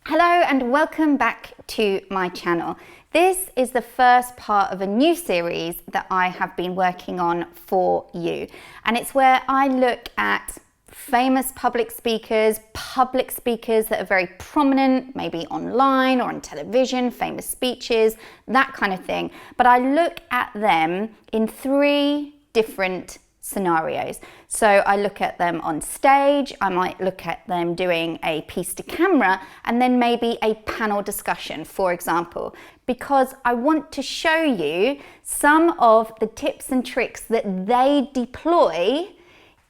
Hello and welcome back to my channel. This is the first part of a new series that I have been working on for you. And it's where I look at famous public speakers that are very prominent, maybe online or on television, famous speeches, that kind of thing. But I look at them in three different scenarios. So I look at them on stage, I might look at them doing a piece to camera, and then maybe a panel discussion, for example, because I want to show you some of the tips and tricks that they deploy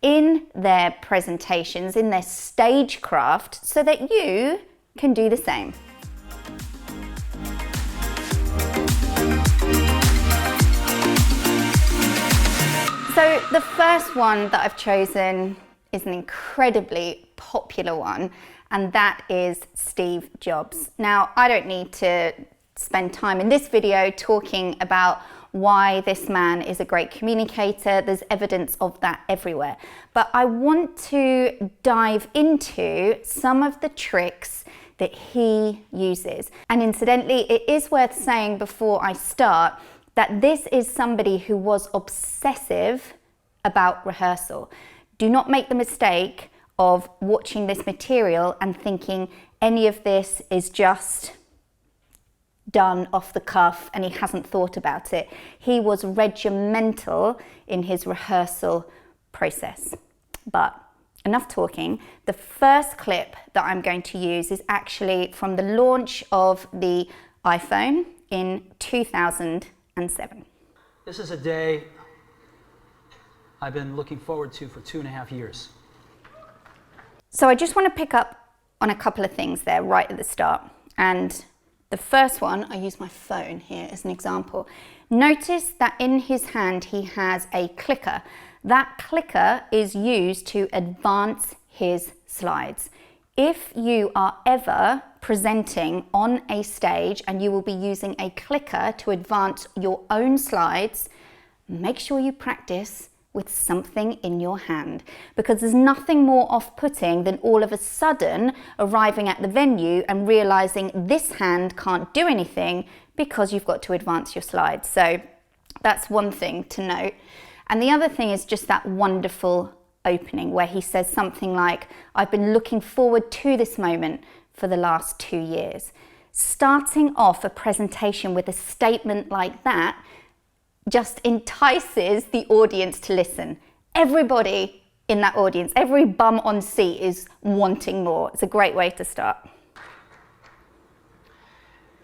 in their presentations, in their stagecraft, so that you can do the same. So the first one that I've chosen is an incredibly popular one, and that is Steve Jobs. Now, I don't need to spend time in this video talking about why this man is a great communicator. There's evidence of that everywhere. But I want to dive into some of the tricks that he uses. And incidentally, it is worth saying before I start that this is somebody who was obsessive about rehearsal. Do not make the mistake of watching this material and thinking any of this is just done off the cuff and he hasn't thought about it. He was regimental in his rehearsal process. But enough talking. The first clip that I'm going to use is actually from the launch of the iPhone in 2007. This is a day I've been looking forward to for 2.5 years. So I just want to pick up on a couple of things there right at the start. And the first one, I use my phone here as an example. Notice that in his hand he has a clicker. That clicker is used to advance his slides. If you are ever presenting on a stage and you will be using a clicker to advance your own slides, make sure you practice with something in your hand, because there's nothing more off-putting than all of a sudden arriving at the venue and realizing this hand can't do anything because you've got to advance your slides. So that's one thing to note. And the other thing is just that wonderful opening where he says something like, "I've been looking forward to this moment for the last 2 years." Starting off a presentation with a statement like that just entices the audience to listen. Everybody in that audience, every bum on seat is wanting more. It's a great way to start.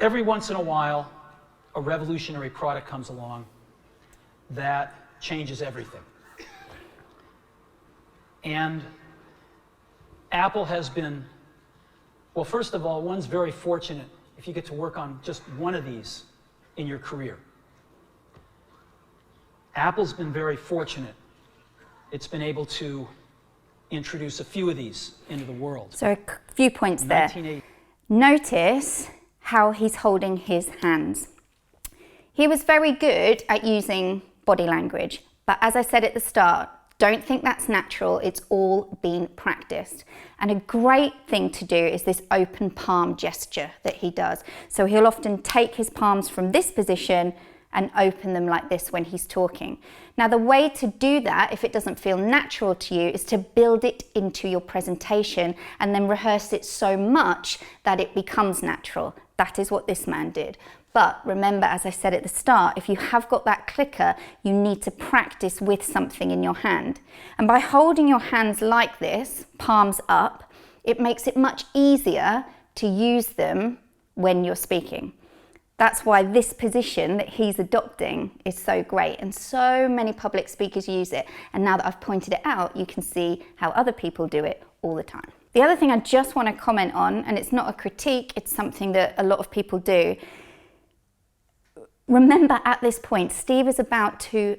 Every once in a while, a revolutionary product comes along that changes everything. And Apple has been, well, first of all, one's very fortunate if you get to work on just one of these in your career. Apple's been very fortunate. It's been able to introduce a few of these into the world. So a few points there. Notice how he's holding his hands. He was very good at using body language, but as I said at the start, don't think that's natural. It's all been practiced. And a great thing to do is this open palm gesture that he does. So he'll often take his palms from this position and open them like this when he's talking. Now, the way to do that, if it doesn't feel natural to you, is to build it into your presentation and then rehearse it so much that it becomes natural. That is what this man did. But remember, as I said at the start, if you have got that clicker, you need to practice with something in your hand. And by holding your hands like this, palms up, it makes it much easier to use them when you're speaking. That's why this position that he's adopting is so great, and so many public speakers use it. And now that I've pointed it out, you can see how other people do it all the time. The other thing I just want to comment on, and it's not a critique, it's something that a lot of people do. Remember, at this point, Steve is about to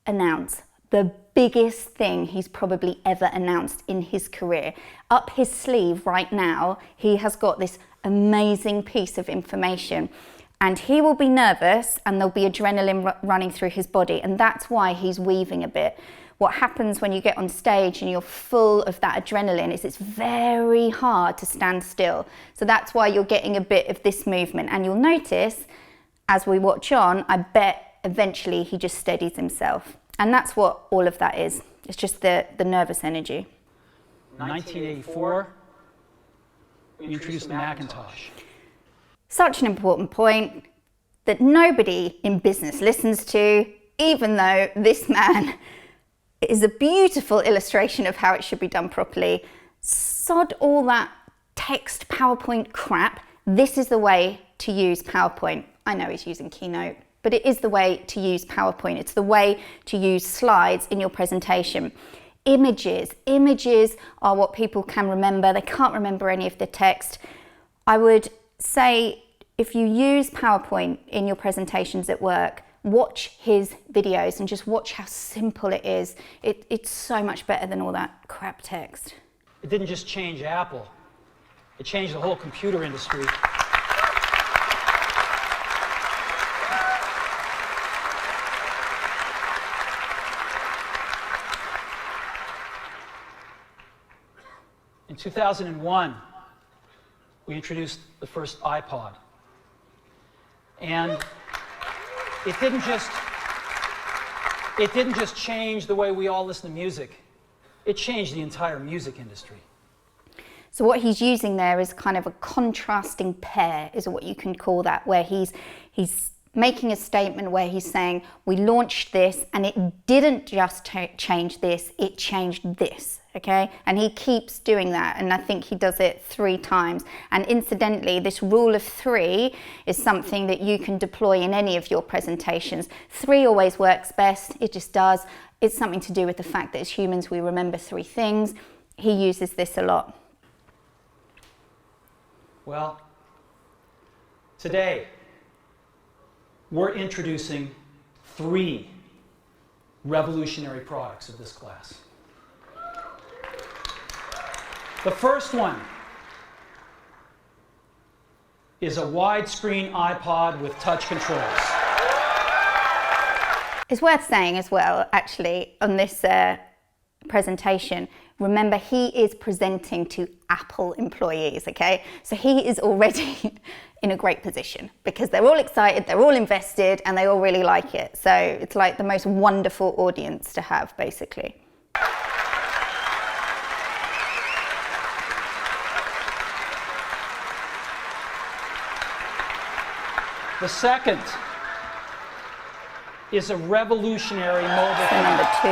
announce the biggest thing he's probably ever announced in his career. Up his sleeve right now, he has got this amazing piece of information. And he will be nervous and there'll be adrenaline running through his body, and that's why he's weaving a bit. what happens when you get on stage and you're full of that adrenaline is it's very hard to stand still. So that's why you're getting a bit of this movement. And you'll notice as we watch on, I bet eventually he just steadies himself. And that's what all of that is. It's just the nervous energy. 1984, we introduced the Macintosh. Such an important point that nobody in business listens to, even though this man is a beautiful illustration of how it should be done properly. Sod all that text PowerPoint crap. This is the way to use PowerPoint. I know he's using Keynote, but it is the way to use PowerPoint. It's the way to use slides in your presentation. Images are what people can remember. They can't remember any of the text. I would say if you use PowerPoint in your presentations at work, watch his videos and just watch how simple it is. It's so much better than all that crap text. It didn't just change Apple, it changed the whole computer industry. In 2001, we introduced the first iPod. And it didn't just change the way we all listen to music. It changed the entire music industry. So what he's using there is kind of a contrasting pair, is what you can call that, where he's making a statement where he's saying, we launched this and it didn't just change this, it changed this, okay? And he keeps doing that, and I think he does it 3 times. And incidentally, this rule of 3 is something that you can deploy in any of your presentations. 3 always works best, it just does. It's something to do with the fact that as humans we remember 3 things. He uses this a lot. Well, today, we're introducing 3 revolutionary products of this class. The first one is a widescreen iPod with touch controls. It's worth saying as well, actually, on this presentation, remember he is presenting to Apple employees, okay? So he is already in a great position because they're all excited, they're all invested, and they all really like it. So it's like the most wonderful audience to have, basically. The second is a revolutionary mobile phone. Number 2.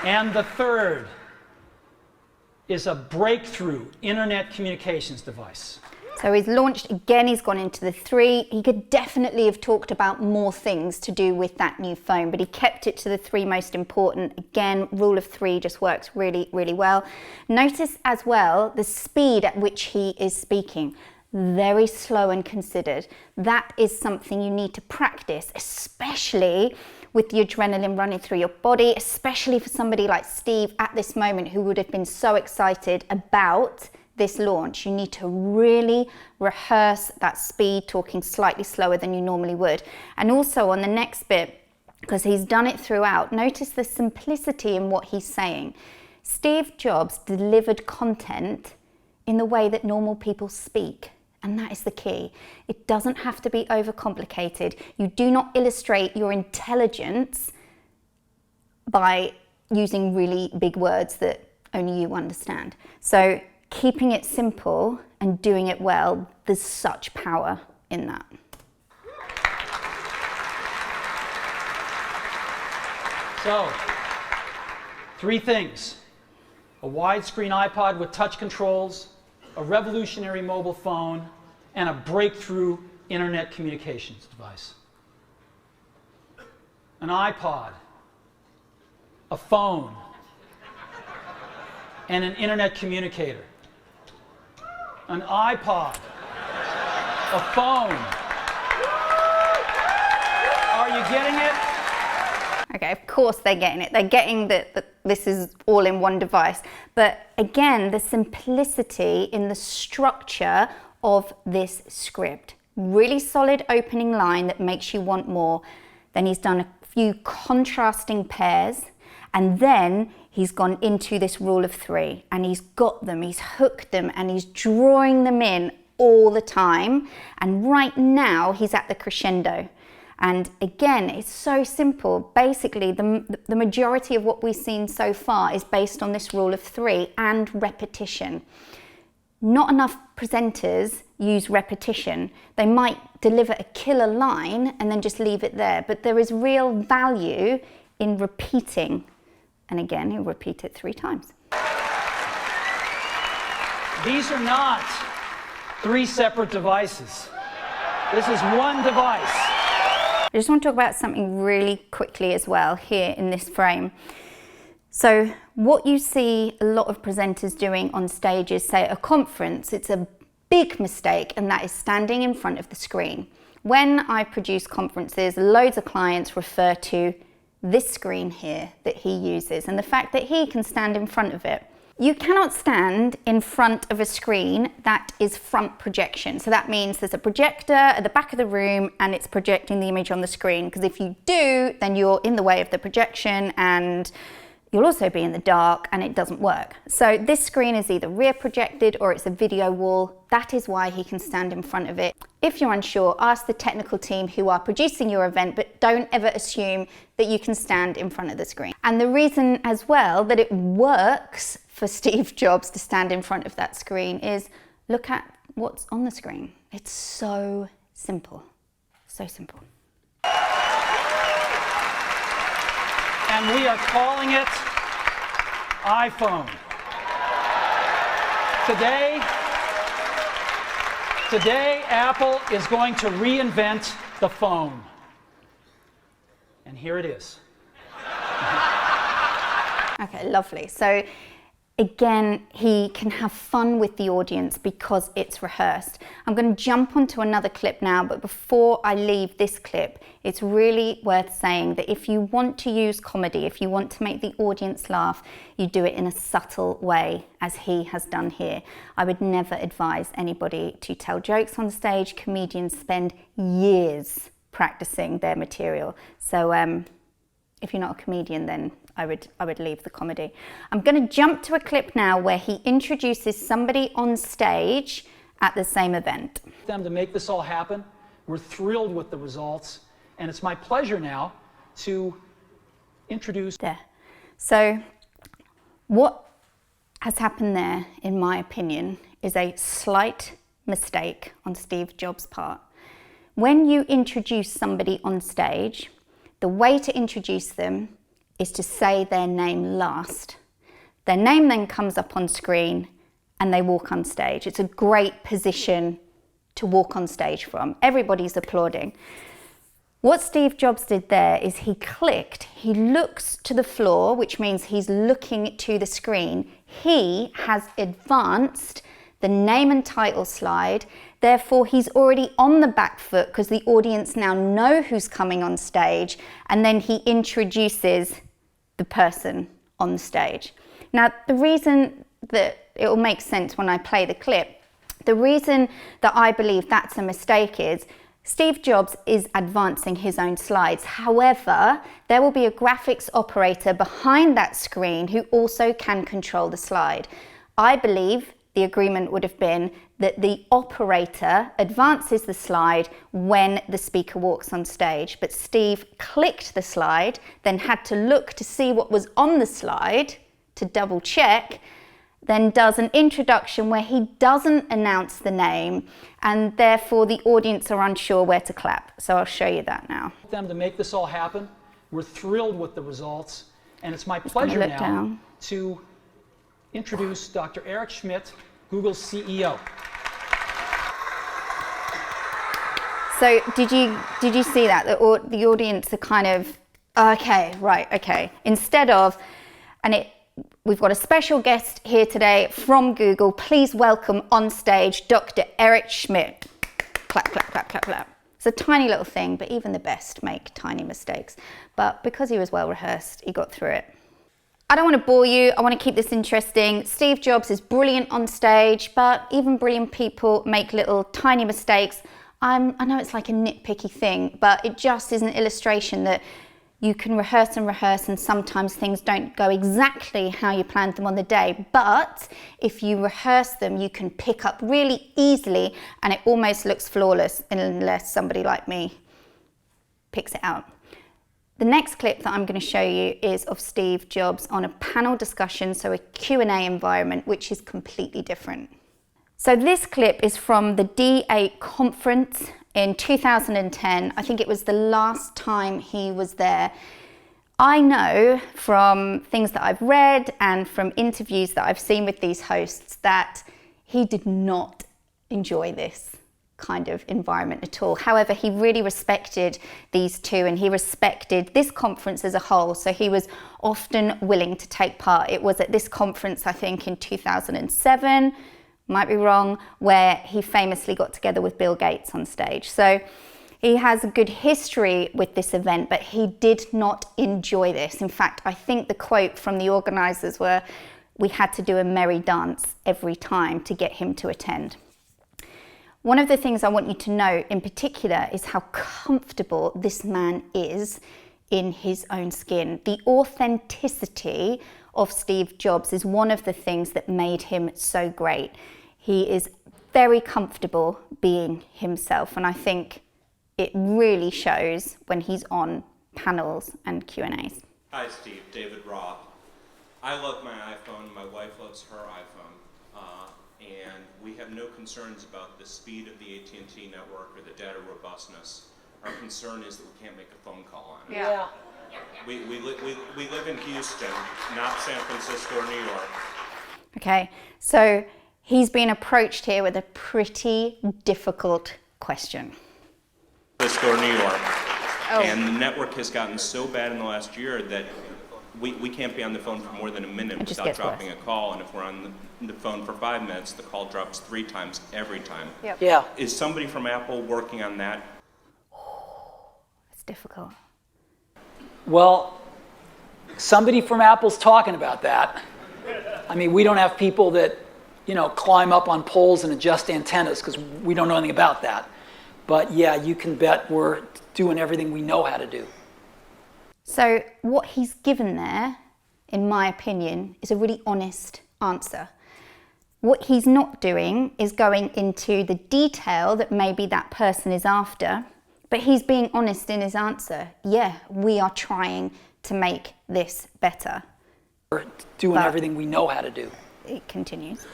And the third is a breakthrough internet communications device. So he's launched, again, he's gone into the 3. He could definitely have talked about more things to do with that new phone, but he kept it to the 3 most important. Again, rule of 3 just works really, really well. Notice as well the speed at which he is speaking. Very slow and considered. That is something you need to practice, especially with the adrenaline running through your body, especially for somebody like Steve at this moment who would have been so excited about this launch. You need to really rehearse that speed, talking slightly slower than you normally would. And also on the next bit, because he's done it throughout, notice the simplicity in what he's saying. Steve Jobs delivered content in the way that normal people speak. And that is the key. It doesn't have to be overcomplicated. You do not illustrate your intelligence by using really big words that only you understand. So keeping it simple and doing it well, there's such power in that. So, 3 things. A widescreen iPod with touch controls, a revolutionary mobile phone, and a breakthrough internet communications device. An iPod, a phone, and an internet communicator. An iPod, a phone. Are you getting it? Okay, of course they're getting it. They're getting that this is all in one device. But again, the simplicity in the structure of this script. Really solid opening line that makes you want more. Then he's done a few contrasting pairs, and then he's gone into this rule of three, and he's got them, he's hooked them, and he's drawing them in all the time. And right now he's at the crescendo. And again, it's so simple. Basically, the majority of what we've seen so far is based on this rule of three and repetition. Not enough presenters use repetition. They might deliver a killer line and then just leave it there, but there is real value in repeating. And again, he'll repeat it 3 times. These are not 3 separate devices. This is one device. I just want to talk about something really quickly as well here in this frame. So what you see a lot of presenters doing on stage is, say, at a conference, it's a big mistake, and that is standing in front of the screen. When I produce conferences, loads of clients refer to this screen here that he uses and the fact that he can stand in front of it. You cannot stand in front of a screen that is front projection. So that means there's a projector at the back of the room and it's projecting the image on the screen, because if you do, then you're in the way of the projection and you'll also be in the dark and it doesn't work. So this screen is either rear projected or it's a video wall. That is why he can stand in front of it. If you're unsure, ask the technical team who are producing your event, but don't ever assume that you can stand in front of the screen. And the reason as well that it works for Steve Jobs to stand in front of that screen is, look at what's on the screen. It's so simple, so simple. And we are calling it iPhone. Today, Apple is going to reinvent the phone. And here it is. Okay, lovely. So again, he can have fun with the audience because it's rehearsed. I'm going to jump onto another clip now, but before I leave this clip, it's really worth saying that if you want to use comedy, if you want to make the audience laugh, you do it in a subtle way, as he has done here. I would never advise anybody to tell jokes on stage. Comedians spend years practicing their material. So if you're not a comedian, then I would leave the comedy. I'm going to jump to a clip now where he introduces somebody on stage at the same event. Them to make this all happen. We're thrilled with the results, and it's my pleasure now to introduce. There. So what has happened there, in my opinion, is a slight mistake on Steve Jobs' part. When you introduce somebody on stage, the way to introduce them is to say their name last. Their name then comes up on screen and they walk on stage. It's a great position to walk on stage from. Everybody's applauding. What Steve Jobs did there is he clicked, he looks to the floor, which means he's looking to the screen. He has advanced the name and title slide. Therefore, he's already on the back foot because the audience now know who's coming on stage, and then he introduces the person on the stage. Now, the reason that it will make sense when I play the clip, the reason that I believe that's a mistake is Steve Jobs is advancing his own slides. However, there will be a graphics operator behind that screen who also can control the slide. I believe the agreement would have been that the operator advances the slide when the speaker walks on stage. But Steve clicked the slide, then had to look to see what was on the slide to double check, then does an introduction where he doesn't announce the name, and therefore the audience are unsure where to clap. So I'll show you that now. Them to make this all happen. We're thrilled with the results, and it's my pleasure now to introduce Dr. Eric Schmidt, Google's CEO. So did you see that? The audience are kind of, okay, right, okay. Instead of, we've got a special guest here today from Google. Please welcome on stage Dr. Eric Schmidt. Clap, clap, clap, clap, clap. It's a tiny little thing, but even the best make tiny mistakes. But because he was well rehearsed, he got through it. I don't want to bore you. I want to keep this interesting. Steve Jobs is brilliant on stage, but even brilliant people make little tiny mistakes. I know it's like a nitpicky thing, but it just is an illustration that you can rehearse and sometimes things don't go exactly how you planned them on the day. But if you rehearse them, you can pick up really easily and it almost looks flawless unless somebody like me picks it out. The next clip that I'm going to show you is of Steve Jobs on a panel discussion, so a Q&A environment, which is completely different. So this clip is from the D8 conference in 2010. I think it was the last time he was there. I know from things that I've read and from interviews that I've seen with these hosts that he did not enjoy this kind of environment at all. However, he really respected these two and he respected this conference as a whole, so he was often willing to take part. It was at this conference, I think in 2007, might be wrong, where he famously got together with Bill Gates on stage. So he has a good history with this event, but he did not enjoy this. In fact, I think the quote from the organizers were, "We had to do a merry dance every time to get him to attend." One of the things I want you to know in particular is how comfortable this man is in his own skin. The authenticity of Steve Jobs is one of the things that made him so great. He is very comfortable being himself, and I think it really shows when he's on panels and Q&As. Hi Steve, David Roth. I love my iPhone, my wife loves her iPhone. And we have no concerns about the speed of the AT&T network or the data robustness. Our concern is that we can't make a phone call on it. Yeah. We live in Houston, not San Francisco or New York. Okay, so he's been approached here with a pretty difficult question. Francisco or New York. Oh. And the network has gotten so bad in the last year that we can't be on the phone for more than a minute without dropping a call, and if we're on the phone for 5 minutes, the call drops 3 times every time. Yep. Yeah. Is somebody from Apple working on that? It's difficult. Well, somebody from Apple's talking about that. I mean, we don't have people that, climb up on poles and adjust antennas because we don't know anything about that. But yeah, you can bet we're doing everything we know how to do. So what he's given there, in my opinion, is a really honest answer. What he's not doing is going into the detail that maybe that person is after, but he's being honest in his answer. Yeah, we are trying to make this better. We're doing everything we know how to do. It continues.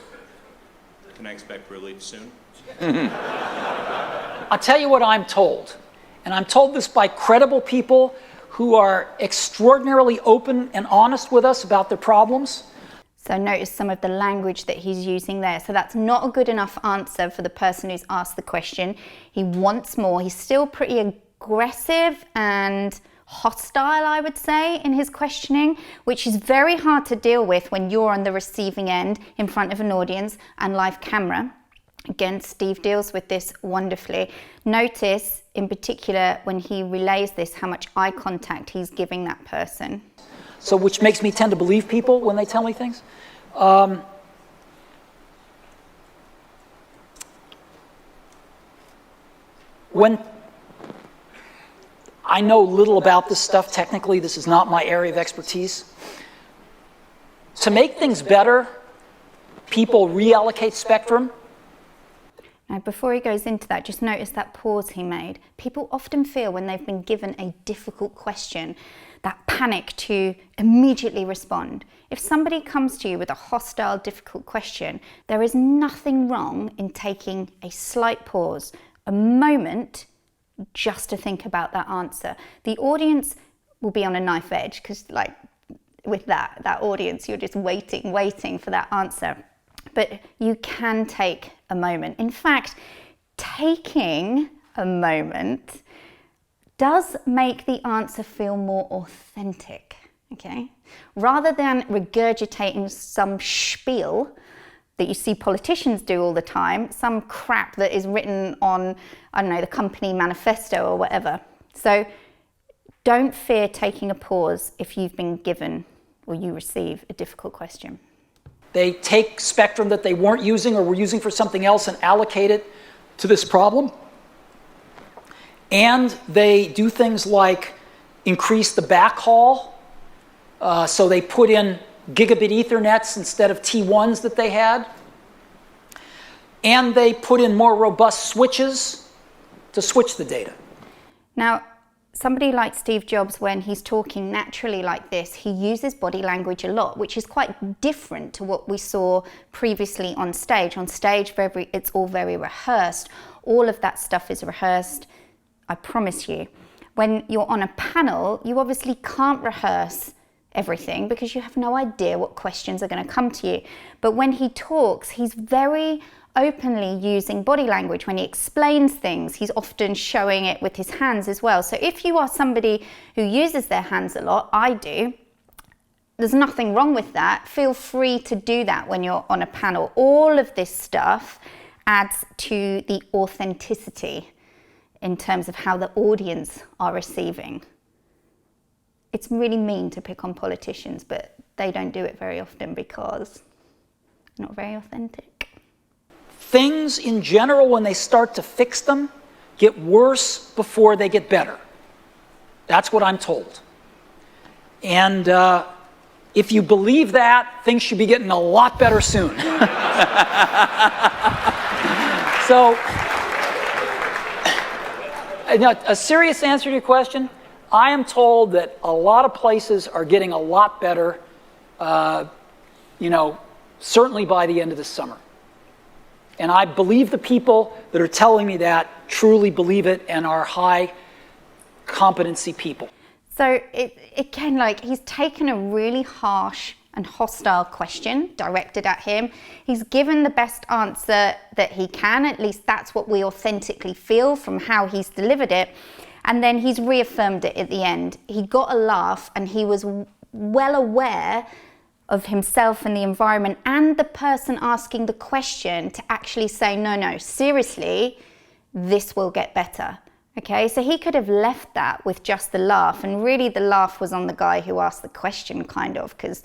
Can I expect relief soon? I'll tell you what I'm told, and I'm told this by credible people who are extraordinarily open and honest with us about their problems. So notice some of the language that he's using there. So that's not a good enough answer for the person who's asked the question. He wants more. He's still pretty aggressive and hostile, I would say, in his questioning, which is very hard to deal with when you're on the receiving end in front of an audience and live camera. Again, Steve deals with this wonderfully. Notice, in particular, when he relays this, how much eye contact he's giving that person. So which makes me tend to believe people when they tell me things. When I know little about this stuff technically, this is not my area of expertise. To make things better, people reallocate spectrum. Now, before he goes into that, just notice that pause he made. People often feel when they've been given a difficult question, that panic to immediately respond. If somebody comes to you with a hostile, difficult question, there is nothing wrong in taking a slight pause, a moment, just to think about that answer. The audience will be on a knife edge because, with that audience, you're just waiting for that answer. But you can take a moment. In fact, taking a moment does make the answer feel more authentic, okay? Rather than regurgitating some spiel that you see politicians do all the time, some crap that is written on, the company manifesto or whatever. So don't fear taking a pause if you've been given or you receive a difficult question. They take spectrum that they weren't using or were using for something else and allocate it to this problem. And they do things like increase the backhaul. So they put in gigabit Ethernets instead of T1s that they had. And they put in more robust switches to switch the data. Now, somebody like Steve Jobs, when he's talking naturally like this, he uses body language a lot, which is quite different to what we saw previously on stage. On stage, it's all very rehearsed. All of that stuff is rehearsed, I promise you. When you're on a panel, you obviously can't rehearse everything because you have no idea what questions are going to come to you. But when he talks, he's very openly using body language. When he explains things, he's often showing it with his hands as well. So if you are somebody who uses their hands a lot, I do, there's nothing wrong with that. Feel free to do that when you're on a panel. All of this stuff adds to the authenticity in terms of how the audience are receiving. It's really mean to pick on politicians, but they don't do it very often because they're not very authentic. Things in general, when they start to fix them, get worse before they get better. That's what I'm told. And if you believe that, things should be getting a lot better soon. So, a serious answer to your question, I am told that a lot of places are getting a lot better, certainly by the end of the summer. And I believe the people that are telling me that truly believe it and are high competency people. So he's taken a really harsh and hostile question directed at him. He's given the best answer that he can, at least that's what we authentically feel from how he's delivered it. And then he's reaffirmed it at the end. He got a laugh and he was well aware of himself and the environment and the person asking the question to actually say, no, seriously, this will get better. Okay, so he could have left that with just the laugh, and really the laugh was on the guy who asked the question, kind of, because,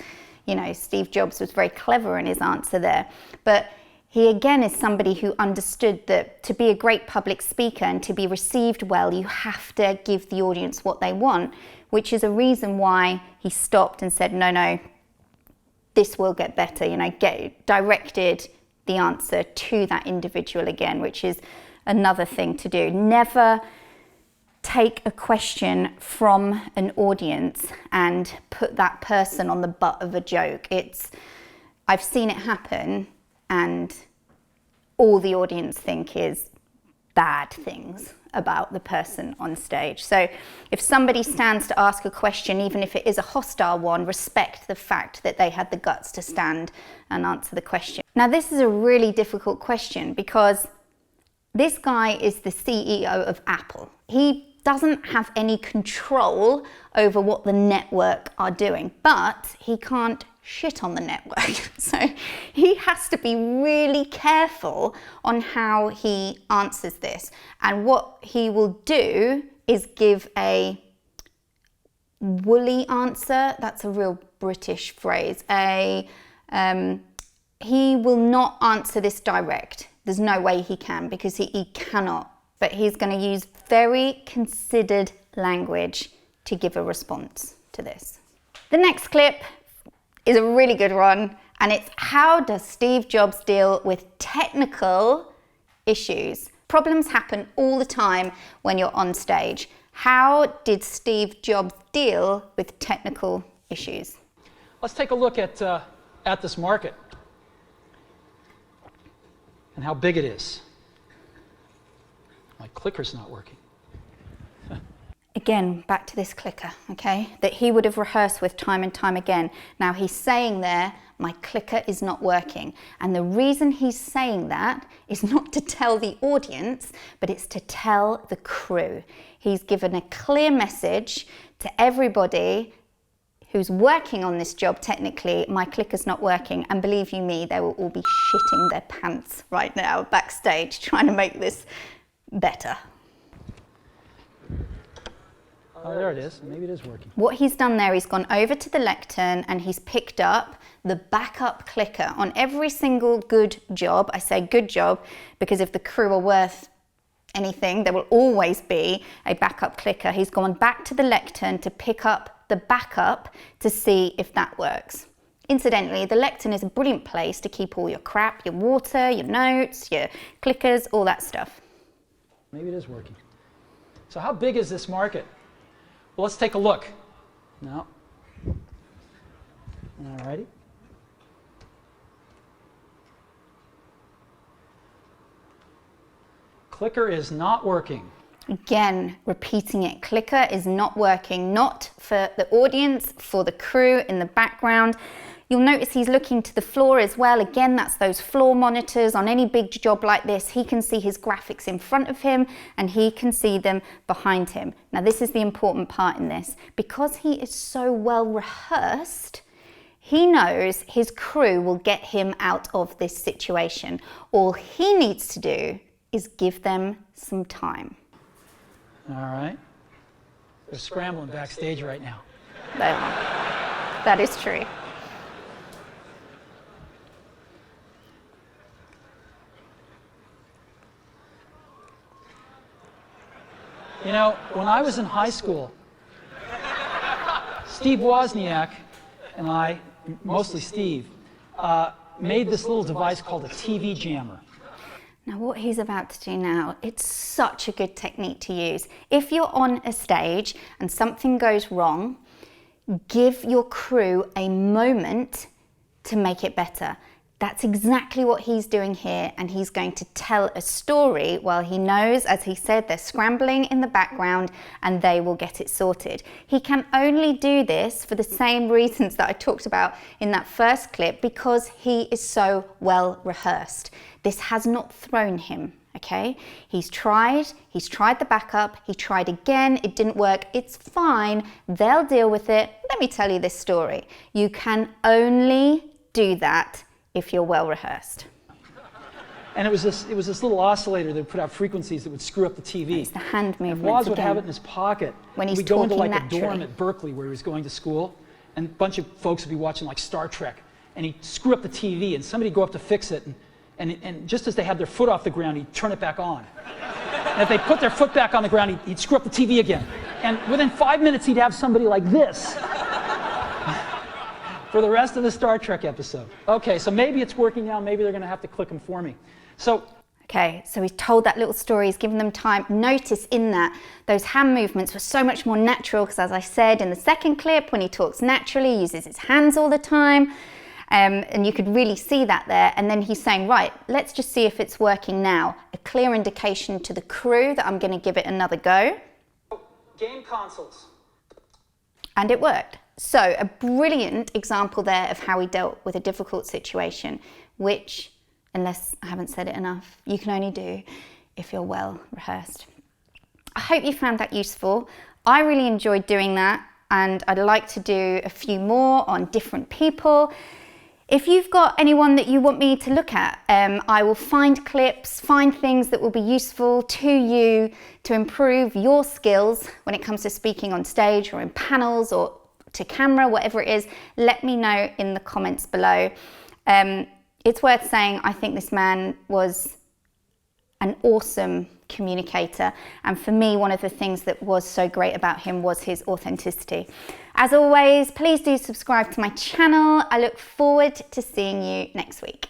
Steve Jobs was very clever in his answer there. But he again is somebody who understood that to be a great public speaker and to be received well, you have to give the audience what they want, which is a reason why he stopped and said, no, this will get better, directed the answer to that individual again, which is another thing to do. Never take a question from an audience and put that person on the butt of a joke. I've seen it happen, and all the audience think is bad things about the person on stage. So if somebody stands to ask a question, even if it is a hostile one, respect the fact that they had the guts to stand and answer the question. Now, this is a really difficult question because this guy is the CEO of Apple. He doesn't have any control over what the network are doing, but he can't shit on the network. So he has to be really careful on how he answers this. And what he will do is give a woolly answer. That's a real British phrase. He will not answer this direct. There's no way he can, because he cannot. But he's going to use very considered language to give a response to this. The next clip is a really good one, and it's how does Steve Jobs deal with technical issues? Problems happen all the time when you're on stage. How did Steve Jobs deal with technical issues? Let's take a look at this market and how big it is. My clicker's not working. Again, back to this clicker, okay, that he would have rehearsed with time and time again. Now he's saying there, my clicker is not working. And the reason he's saying that is not to tell the audience, but it's to tell the crew. He's given a clear message to everybody who's working on this job technically, my clicker's not working. And believe you me, they will all be shitting their pants right now backstage trying to make this better. Oh, there it is. Maybe it is working. What he's done there, he's gone over to the lectern and he's picked up the backup clicker on every single good job. I say good job because if the crew are worth anything, there will always be a backup clicker. He's gone back to the lectern to pick up the backup to see if that works. Incidentally, the lectern is a brilliant place to keep all your crap, your water, your notes, your clickers, all that stuff. Maybe it is working. So how big is this market? Well, let's take a look. No. All righty. Clicker is not working. Again, repeating it. Clicker is not working, not for the audience, for the crew in the background. You'll notice he's looking to the floor as well. Again, that's those floor monitors. On any big job like this, he can see his graphics in front of him and he can see them behind him. Now, this is the important part in this. Because he is so well rehearsed, he knows his crew will get him out of this situation. All he needs to do is give them some time. All right. They're scrambling backstage right now. That is true. You know, when I was in high school, Steve Wozniak and I, mostly Steve, made this little device called a TV jammer. Now what he's about to do now, it's such a good technique to use. If you're on a stage and something goes wrong, give your crew a moment to make it better. That's exactly what he's doing here, and he's going to tell a story while he knows, as he said, they're scrambling in the background and they will get it sorted. He can only do this for the same reasons that I talked about in that first clip, because he is so well rehearsed. This has not thrown him, okay? He's tried the backup, he tried again, it didn't work, it's fine, they'll deal with it. Let me tell you this story. You can only do that if you're well rehearsed. And it was this little oscillator that would put out frequencies that would screw up the TV. It's the hand movements. And Woz would have it in his pocket. When he's we'd go into like naturally. a dorm at Berkeley where he was going to school, and a bunch of folks would be watching like Star Trek, and he'd screw up the TV, and somebody'd go up to fix it, and just as they had their foot off the ground, he'd turn it back on. And if they put their foot back on the ground, he'd screw up the TV again. And within 5 minutes, he'd have somebody like this for the rest of the Star Trek episode. Okay, so maybe it's working now. Maybe they're going to have to click them for me. Okay, so he's told that little story, he's given them time. Notice in that, those hand movements were so much more natural, because as I said in the second clip, when he talks naturally, he uses his hands all the time. And you could really see that there. And then he's saying, right, let's just see if it's working now. A clear indication to the crew that I'm going to give it another go. Game consoles. And it worked. So a brilliant example there of how he dealt with a difficult situation, which, unless I haven't said it enough, you can only do if you're well rehearsed. I hope you found that useful. I really enjoyed doing that, and I'd like to do a few more on different people. If you've got anyone that you want me to look at, I will find clips, find things that will be useful to you to improve your skills when it comes to speaking on stage or in panels or to camera, whatever it is. Let me know in the comments below. It's worth saying, I think this man was an awesome communicator, and for me, one of the things that was so great about him was his authenticity. As always, please do subscribe to my channel. I look forward to seeing you next week.